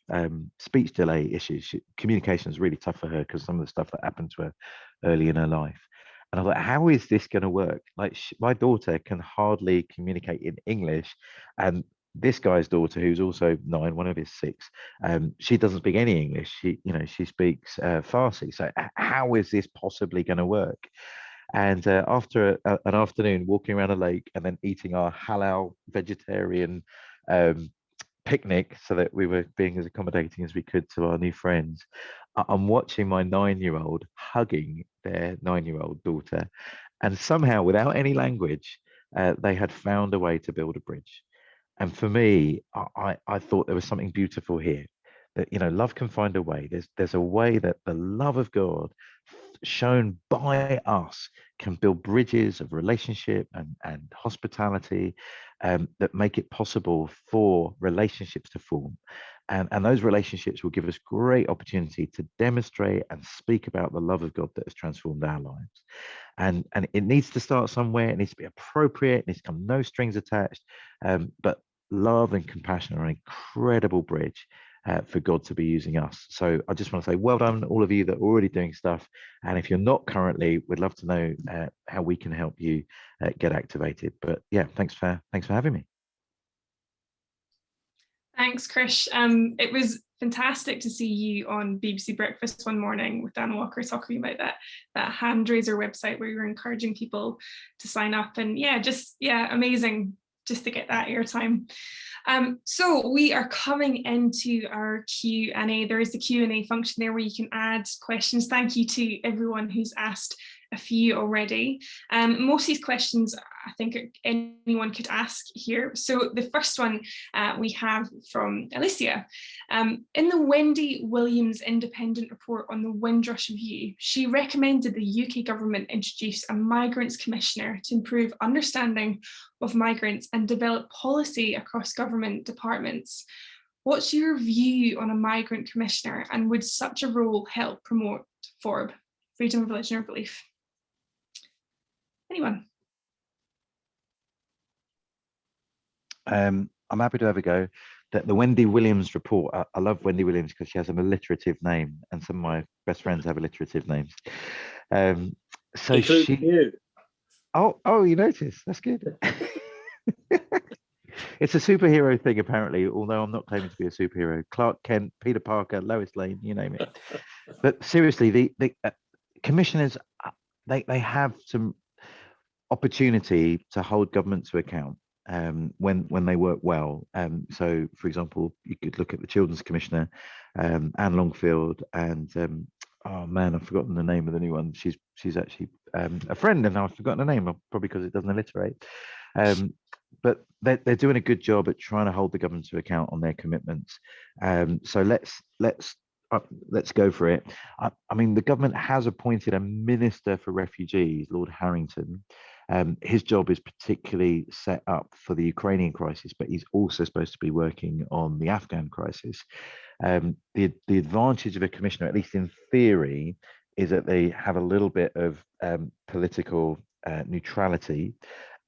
speech delay issues. Communication is really tough for her because some of the stuff that happened to her early in her life. And I was like, how is this going to work? Like, my daughter can hardly communicate in English, and this guy's daughter, who's also 9, one of his 6, she doesn't speak any English. She speaks Farsi. So how is this possibly going to work? And after an afternoon walking around a lake and then eating our halal vegetarian picnic, so that we were being as accommodating as we could to our new friends, I'm watching my 9-year-old hugging their 9-year-old daughter, and somehow, without any language, they had found a way to build a bridge. And for me, I thought there was something beautiful here, that, you know, love can find a way. There's a way that the love of God shown by us can build bridges of relationship and hospitality, that make it possible for relationships to form. And those relationships will give us great opportunity to demonstrate and speak about the love of God that has transformed our lives. And it needs to start somewhere. It needs to be appropriate. It needs to come no strings attached. But love and compassion are an incredible bridge for God to be using us. So I just want to say well done, all of you that are already doing stuff. And if you're not currently, we'd love to know how we can help you get activated. But yeah, thanks for having me. Thanks, Krish. It was fantastic to see you on BBC Breakfast one morning with Dan Walker talking about that hand raiser website where you were encouraging people to sign up, and amazing just to get that airtime. So we are coming into our Q&A. There is the Q&A function there where you can add questions. Thank you to everyone who's asked a few already. Most of these questions I think anyone could ask here. So the first one we have from Alicia. In the Wendy Williams independent report on the Windrush Review, she recommended the UK government introduce a migrants commissioner to improve understanding of migrants and develop policy across government departments. What's your view on a migrant commissioner, and would such a role help promote FORB, freedom of religion or belief? Anyone? I'm happy to have a go. The Wendy Williams report, I love Wendy Williams because she has an alliterative name, and some of my best friends have alliterative names. So including you. Oh, you noticed? That's good. It's a superhero thing, apparently, although I'm not claiming to be a superhero. Clark Kent, Peter Parker, Lois Lane, you name it. But seriously, the commissioners, they have some opportunity to hold government to account when they work well. So, for example, you could look at the Children's Commissioner, Anne Longfield, and oh man, I've forgotten the name of the new one. She's actually a friend, and I've forgotten her name, probably because it doesn't alliterate. But they're doing a good job at trying to hold the government to account on their commitments. So let's go for it. I mean, the government has appointed a Minister for Refugees, Lord Harrington. His job is particularly set up for the Ukrainian crisis, but he's also supposed to be working on the Afghan crisis. The advantage of a commissioner, at least in theory, is that they have a little bit of political neutrality.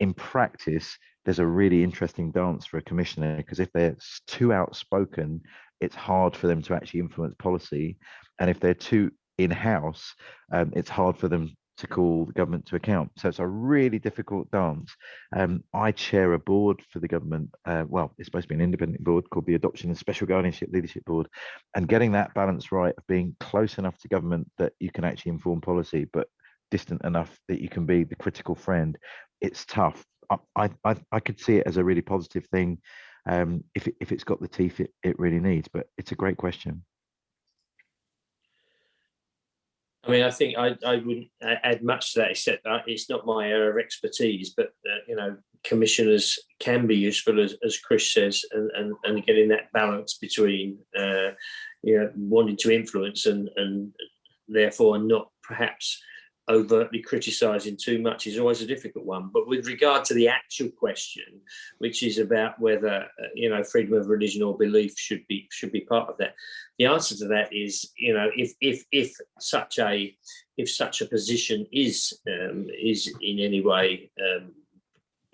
In practice, there's a really interesting dance for a commissioner, because if they're too outspoken, it's hard for them to actually influence policy. And if they're too in-house, it's hard for them to call the government to account. So it's a really difficult dance. I chair a board for the government. Well, it's supposed to be an independent board called the Adoption and Special Guardianship Leadership Board. And getting that balance right of being close enough to government that you can actually inform policy, but distant enough that you can be the critical friend, it's tough. I could see it as a really positive thing if it's got the teeth it really needs, but it's a great question. I mean, I think I wouldn't add much to that, except that it's not my area of expertise, but commissioners can be useful, as Krish says, and getting that balance between wanting to influence and therefore not perhaps overtly criticising too much is always a difficult one. But with regard to the actual question, which is about whether freedom of religion or belief should be part of that, the answer to that is if such a position is in any way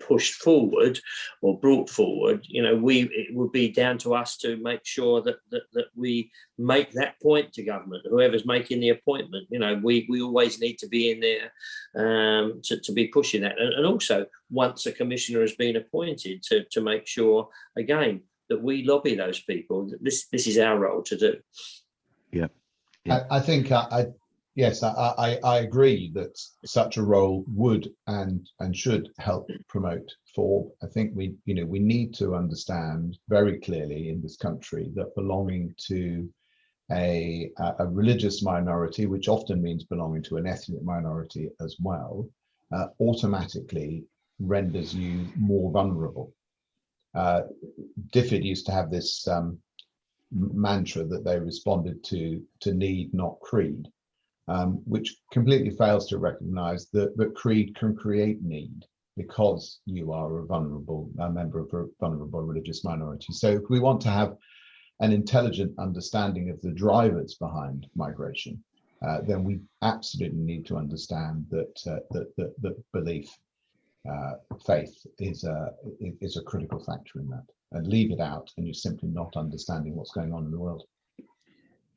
pushed forward or brought forward, it would be down to us to make sure that we make that point to government, whoever's making the appointment. We always need to be in there to be pushing that, and also once a commissioner has been appointed to make sure again that we lobby those people. This is our role to do. Yeah. I think yes, I agree that such a role would and should help promote FORB. I think we need to understand very clearly in this country that belonging to a religious minority, which often means belonging to an ethnic minority as well, automatically renders you more vulnerable. DFID used to have this mantra that they responded to need, not creed. Which completely fails to recognize that creed can create need because you are a member of a vulnerable religious minority. So if we want to have an intelligent understanding of the drivers behind migration, then we absolutely need to understand that belief, faith is a critical factor in that. And leave it out, and you're simply not understanding what's going on in the world.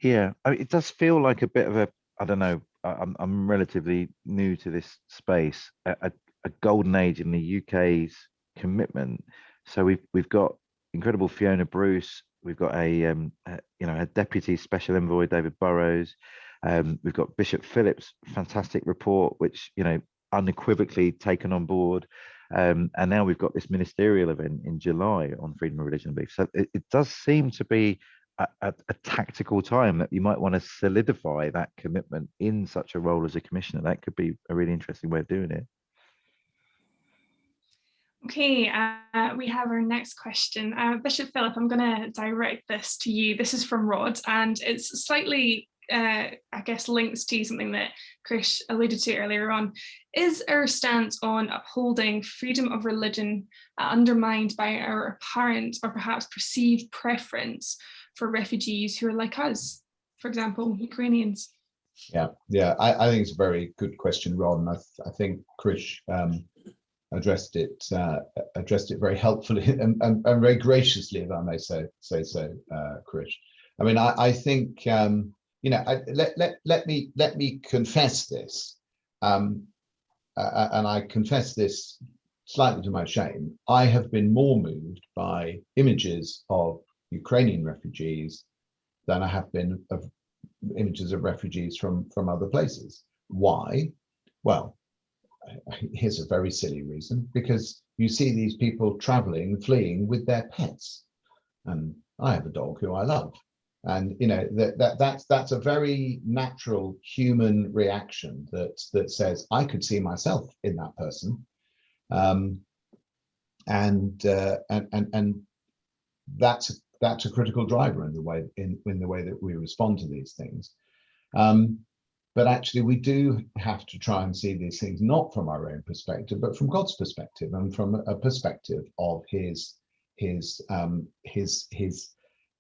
Yeah, I mean, it does feel like a bit of a, I don't know, I'm relatively new to this space, a golden age in the UK's commitment. So we've got incredible Fiona Bruce, We've got a deputy special envoy, David Burrows. We've got Bishop Philip's fantastic report, which unequivocally taken on board. And now we've got this ministerial event in July on freedom of religion and belief. So it does seem to be a tactical time that you might want to solidify that commitment in such a role as a commissioner. That could be a really interesting way of doing it. Okay, we have our next question. Bishop Philip, I'm going to direct this to you. This is from Rod, and it's slightly, I guess, links to something that Krish alluded to earlier on. Is our stance on upholding freedom of religion undermined by our apparent or perhaps perceived preference for refugees who are like us, for example, Ukrainians? Yeah, I think it's a very good question, Ron. I think Krish addressed it very helpfully and very graciously, if I may say so, Krish. I mean, I think let me confess this, and I confess this slightly to my shame. I have been more moved by images of Ukrainian refugees than I have been of images of refugees from other places. Why? Well, here's a very silly reason: because you see these people traveling, fleeing with their pets, and I have a dog who I love, and that's a very natural human reaction that says I could see myself in that person, and that's a critical driver in the way that we respond to these things. But actually, we do have to try and see these things not from our own perspective, but from God's perspective, and from a perspective of his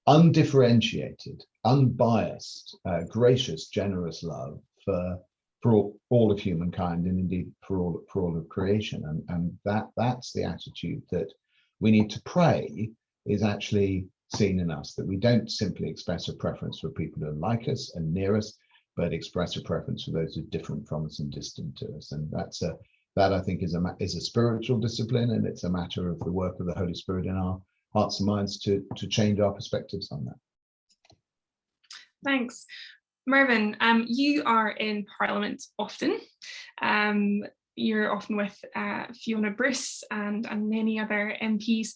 undifferentiated, unbiased, gracious, generous love for all of humankind, and indeed for all of creation. And that's the attitude that we need to pray is actually seen in us, that we don't simply express a preference for people who are like us and near us, but express a preference for those who are different from us and distant to us. And that I think is a spiritual discipline, and it's a matter of the work of the Holy Spirit in our hearts and minds to change our perspectives on that. Thanks. Mervyn, you are in Parliament often. You're often with Fiona Bruce and many other MPs.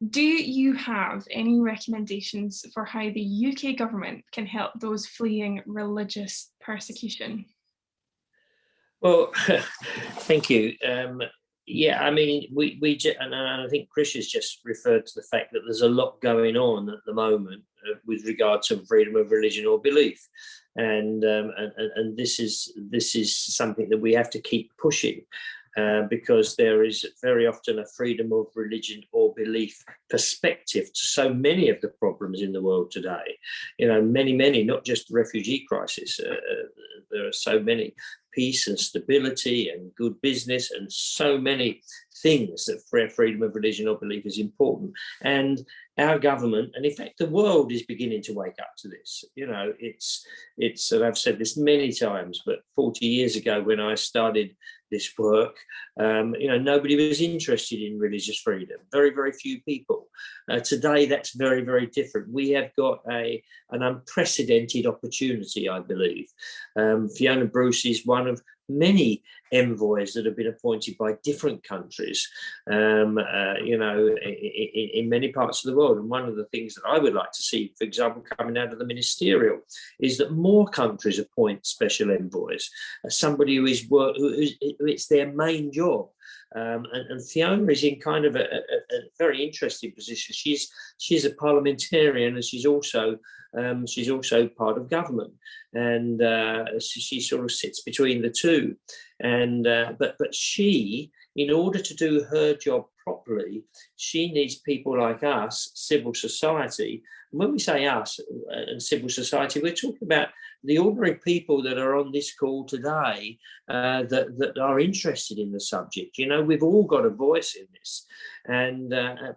Do you have any recommendations for how the UK government can help those fleeing religious persecution? Well, thank you. Yeah, I mean, and I think Krish has just referred to the fact that there's a lot going on at the moment with regard to freedom of religion or belief, and this is something that we have to keep pushing. Because there is very often a freedom of religion or belief perspective to so many of the problems in the world today. Many, not just the refugee crisis. There are so many: peace and stability and good business, and so many things that freedom of religion or belief is important. And our government, and in fact the world, is beginning to wake up to this. It's and I've said this many times, but 40 years ago when I started this work, nobody was interested in religious freedom. Very, very few people. Today, that's very, very different. We have got an unprecedented opportunity, I believe. Fiona Bruce is one of many envoys that have been appointed by different countries, in many parts of the world. And one of the things that I would like to see, for example, coming out of the ministerial, is that more countries appoint special envoys, somebody who it's their main job. And Fiona is in kind of a very interesting position. She's a parliamentarian, and she's also part of government, and she sort of sits between the two. And but she, in order to do her job properly, she needs people like us, civil society. And when we say us and civil society, we're talking about the ordinary people that are on this call today, that are interested in the subject. We've all got a voice in this, and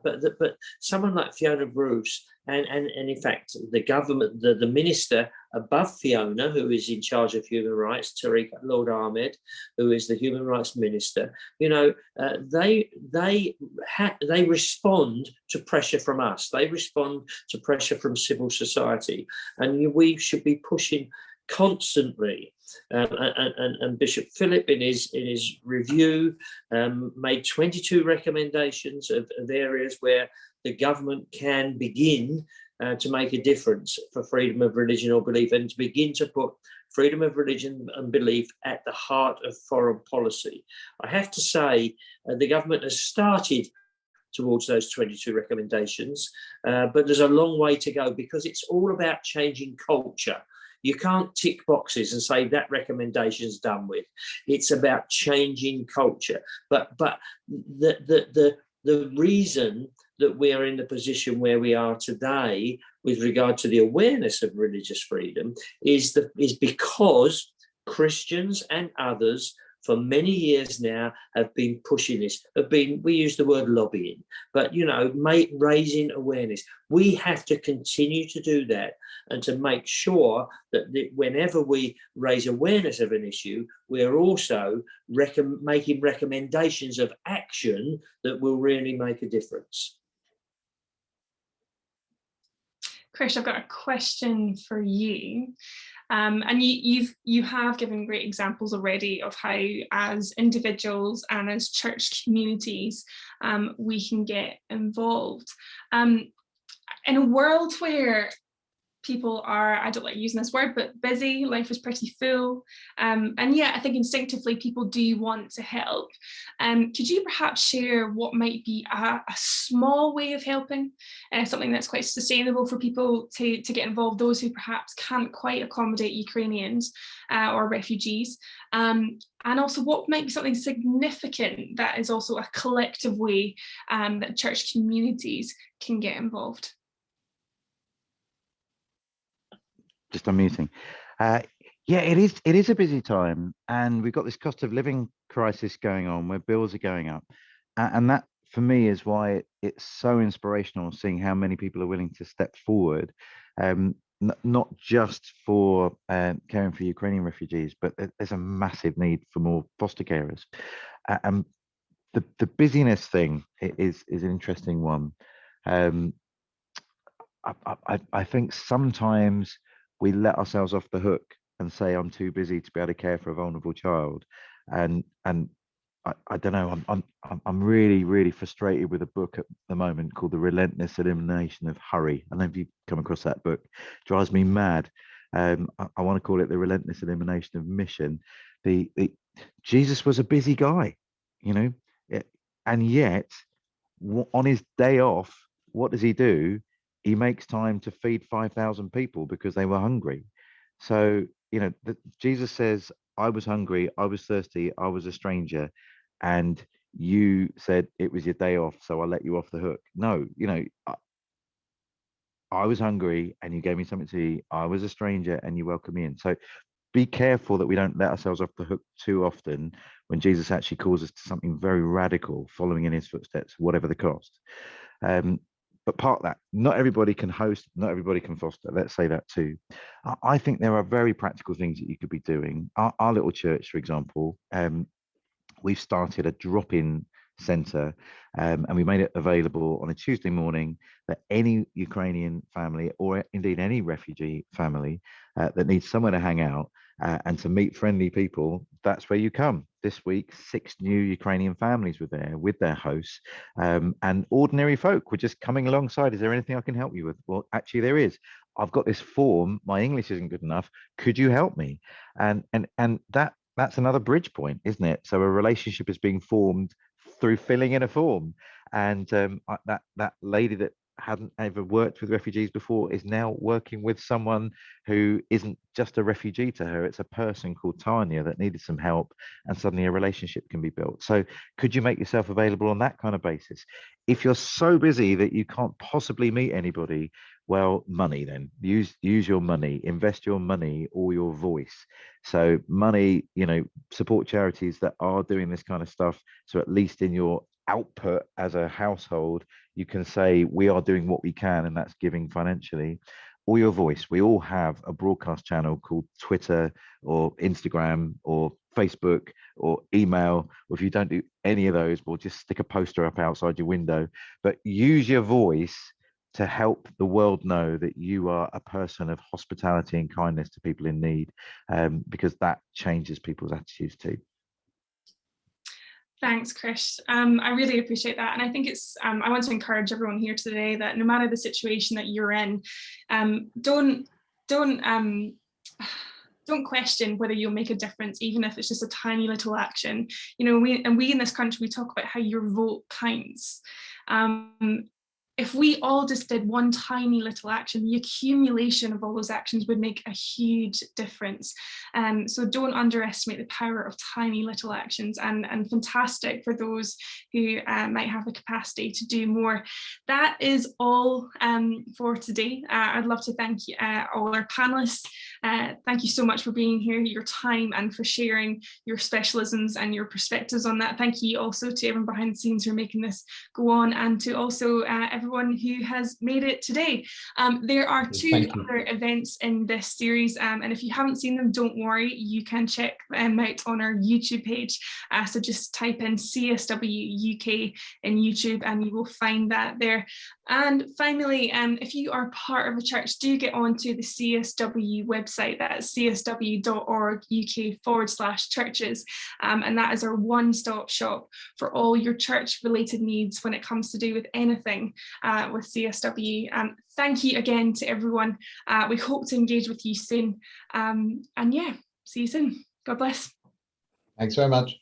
but someone like Fiona Bruce and in fact the government, the minister above Fiona, who is in charge of human rights, Tariq Lord Ahmed, who is the human rights minister, they respond to pressure from us. They respond to pressure from civil society, and we should be pushing constantly. And Bishop Philip in his review made 22 recommendations of areas where the government can begin to make a difference for freedom of religion or belief, and to begin to put freedom of religion and belief at the heart of foreign policy. I have to say the government has started towards those 22 recommendations, but there's a long way to go, because it's all about changing culture. You can't tick boxes and say that recommendation's done with. It's about changing culture. But the reason that we are in the position where we are today with regard to the awareness of religious freedom is because Christians and others for many years now have been pushing this, we use the word lobbying, but raising awareness. We have to continue to do that, and to make sure that whenever we raise awareness of an issue, we're also making recommendations of action that will really make a difference. Krish, I've got a question for you. And you have given great examples already of how, as individuals and as church communities, we can get involved. In a world where people are, I don't like using this word, but busy, life is pretty full. And yet I think instinctively people do want to help. Could you perhaps share what might be a small way of helping, something that's quite sustainable for people to get involved, those who perhaps can't quite accommodate Ukrainians or refugees? And also what might be something significant that is also a collective way that church communities can get involved? Just unmuting. Yeah, it is a busy time, and we've got this cost of living crisis going on where bills are going up, and that for me is why it's so inspirational seeing how many people are willing to step forward, not just for caring for Ukrainian refugees, but there's a massive need for more foster carers. And the busyness thing is an interesting one. I think sometimes we let ourselves off the hook and say, I'm too busy to be able to care for a vulnerable child. And I don't know, I'm really, really frustrated with a book at the moment called The Relentless Elimination of Hurry. I don't know if you've come across that book. It drives me mad. I want to call it The Relentless Elimination of Mission. Jesus was a busy guy, and yet on his day off, what does he do? He makes time to feed 5,000 people because they were hungry. So, Jesus says, I was hungry, I was thirsty, I was a stranger, and you said it was your day off, so I let you off the hook. No, I was hungry and you gave me something to eat. I was a stranger and you welcomed me in. So be careful that we don't let ourselves off the hook too often when Jesus actually calls us to something very radical, following in his footsteps, whatever the cost. But part of that, not everybody can host, not everybody can foster. Let's say that too. I think there are very practical things that you could be doing. Our little church, for example, we've started a drop-in centre, and we made it available on a Tuesday morning that any Ukrainian family, or indeed any refugee family that needs somewhere to hang out and to meet friendly people, that's where you come. This week, 6 new Ukrainian families were there with their hosts, and ordinary folk were just coming alongside. Is there anything I can help you with? Well, actually there is. I've got this form, my English isn't good enough, could you help me? And that's another bridge point, isn't it? So a relationship is being formed through filling in a form. And that lady that hadn't ever worked with refugees before is now working with someone who isn't just a refugee to her. It's a person called Tanya that needed some help, and suddenly a relationship can be built. So could you make yourself available on that kind of basis? If you're so busy that you can't possibly meet anybody, well, money then. Use your money, invest your money or your voice. So money, support charities that are doing this kind of stuff. So at least in your output as a household, you can say we are doing what we can, and that's giving financially. or your voice. We all have a broadcast channel called Twitter or Instagram or Facebook or email, or if you don't do any of those, we'll just stick a poster up outside your window. But use your voice to help the world know that you are a person of hospitality and kindness to people in need, because that changes people's attitudes too. Thanks, Krish. I really appreciate that. And I think it's, I want to encourage everyone here today that no matter the situation that you're in, don't question whether you'll make a difference, even if it's just a tiny little action. You know, we in this country, we talk about how your vote counts. If we all just did one tiny little action, the accumulation of all those actions would make a huge difference. So don't underestimate the power of tiny little actions, and fantastic for those who might have the capacity to do more. That is all for today. I'd love to thank you, all our panelists. Thank you so much for being here, your time, and for sharing your specialisms and your perspectives on that. Thank you also to everyone behind the scenes who are making this go on, and to also everyone who has made it today. There are two other events in this series, and if you haven't seen them, don't worry, you can check them out on our YouTube page. So just type in CSW UK in YouTube and you will find that there. And finally, if you are part of a church, do get onto the CSW website. That's csw.org UK/churches. And that is our one-stop shop for all your church-related needs when it comes to do with anything with CSW. Thank you again to everyone. We hope to engage with you soon. And yeah, see you soon. God bless. Thanks very much.